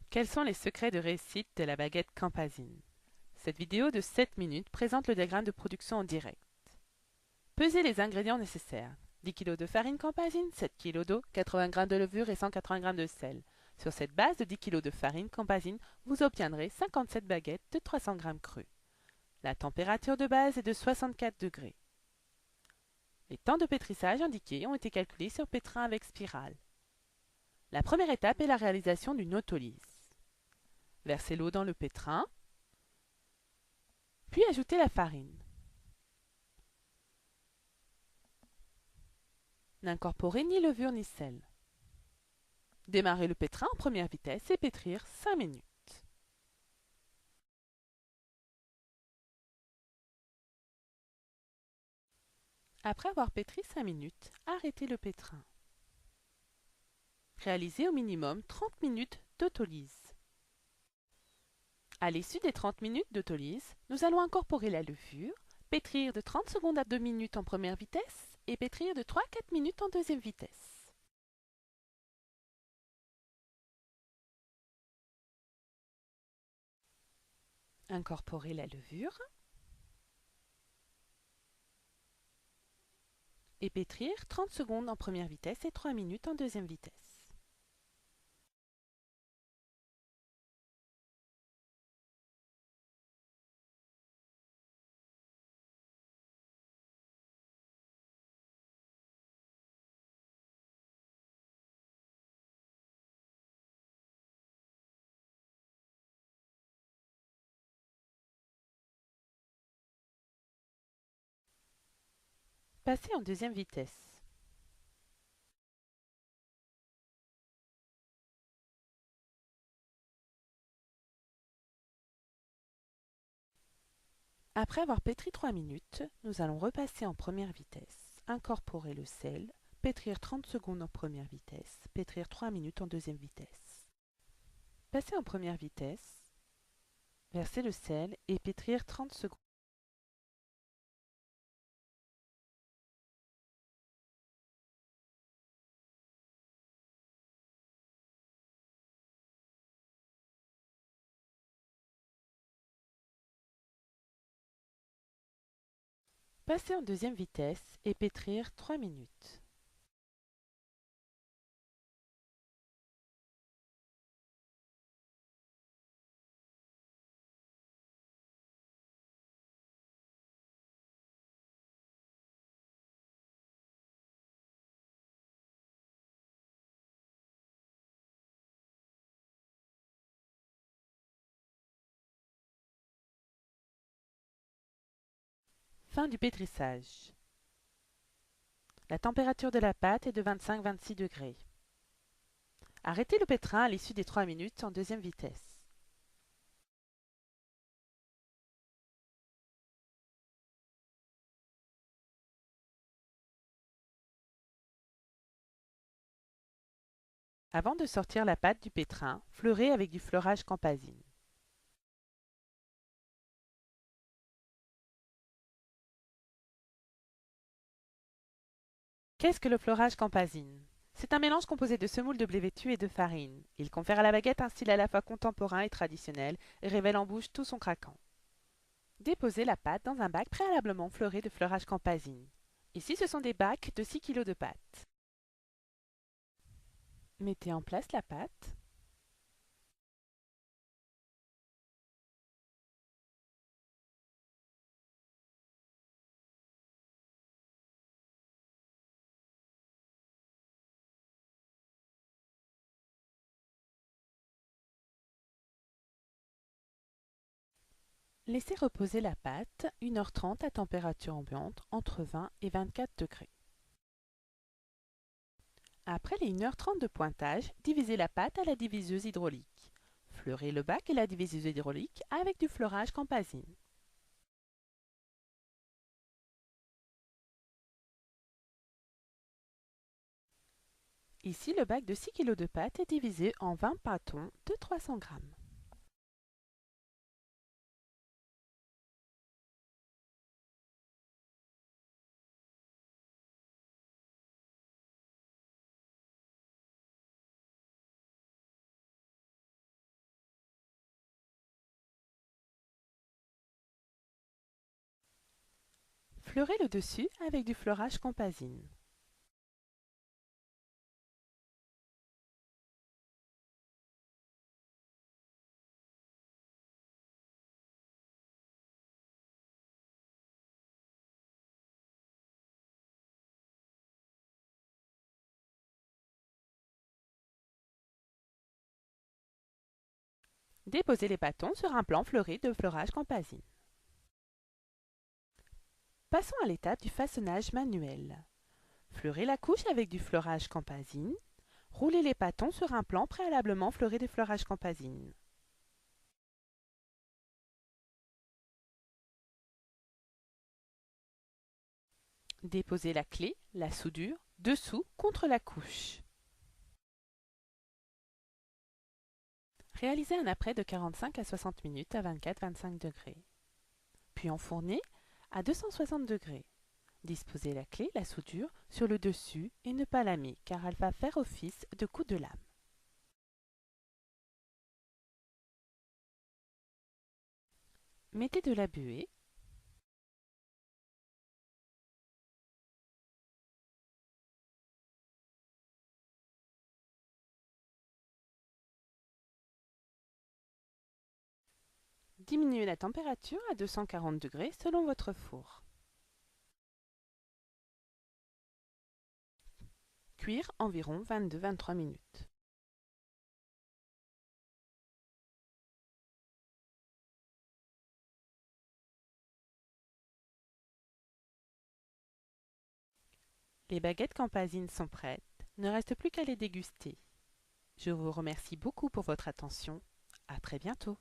Quels sont les secrets de réussite de la baguette Campasine? Cette vidéo de 7 minutes présente le diagramme de production en direct. Pesez les ingrédients nécessaires. 10 kg de farine Campasine, 7 kg d'eau, 80 g de levure et 180 g de sel. Sur cette base de 10 kg de farine Campasine, vous obtiendrez 57 baguettes de 300 g crues. La température de base est de 64 degrés. Les temps de pétrissage indiqués ont été calculés sur pétrin avec spirale. La première étape est la réalisation d'une autolyse. Versez l'eau dans le pétrin, puis ajoutez la farine. N'incorporez ni levure ni sel. Démarrez le pétrin en première vitesse et pétrir 5 minutes. Après avoir pétri 5 minutes, arrêtez le pétrin. Réalisez au minimum 30 minutes d'autolyse. À l'issue des 30 minutes d'autolyse, nous allons incorporer la levure, pétrir de 30 secondes à 2 minutes en première vitesse et pétrir de 3 à 4 minutes en deuxième vitesse. Incorporez la levure et pétrir 30 secondes en première vitesse et 3 minutes en deuxième vitesse. Passez en deuxième vitesse. Après avoir pétri 3 minutes, nous allons repasser en première vitesse, incorporer le sel, pétrir 30 secondes en première vitesse, pétrir 3 minutes en deuxième vitesse. Passer en première vitesse, verser le sel et pétrir 30 secondes. Passer en deuxième vitesse et pétrir 3 minutes. Fin du pétrissage. La température de la pâte est de 25-26 degrés. Arrêtez le pétrin à l'issue des 3 minutes en deuxième vitesse. Avant de sortir la pâte du pétrin, fleurez avec du fleurage Campasine. Qu'est-ce que le fleurage Campasine? C'est un mélange composé de semoule de blé vêtu et de farine. Il confère à la baguette un style à la fois contemporain et traditionnel et révèle en bouche tout son craquant. Déposez la pâte dans un bac préalablement fleuré de fleurage Campasine. Ici, ce sont des bacs de 6 kg de pâte. Mettez en place la pâte. Laissez reposer la pâte 1h30 à température ambiante entre 20 et 24 degrés. Après les 1h30 de pointage, divisez la pâte à la diviseuse hydraulique. Fleurez le bac et la diviseuse hydraulique avec du fleurage Campasine. Ici, le bac de 6 kg de pâte est divisé en 20 pâtons de 300 g. Fleurez le dessus avec du fleurage Compazine. Déposez les bâtons sur un plan fleuri de fleurage Compazine. Passons à l'étape du façonnage manuel. Fleurez la couche avec du fleurage Compazine. Roulez les bâtons sur un plan préalablement fleuré de fleurage Compazine. Déposez la clé, la soudure, dessous contre la couche. Réalisez un après de 45 à 60 minutes à 24-25 degrés. Puis enfournez à 260 degrés. Disposez la clé, la soudure, sur le dessus et ne pas lamer car elle va faire office de coup de lame. Mettez de la buée. Diminuez la température à 240 degrés selon votre four. Cuire environ 22-23 minutes. Les baguettes Compazine sont prêtes, ne reste plus qu'à les déguster. Je vous remercie beaucoup pour votre attention. À très bientôt.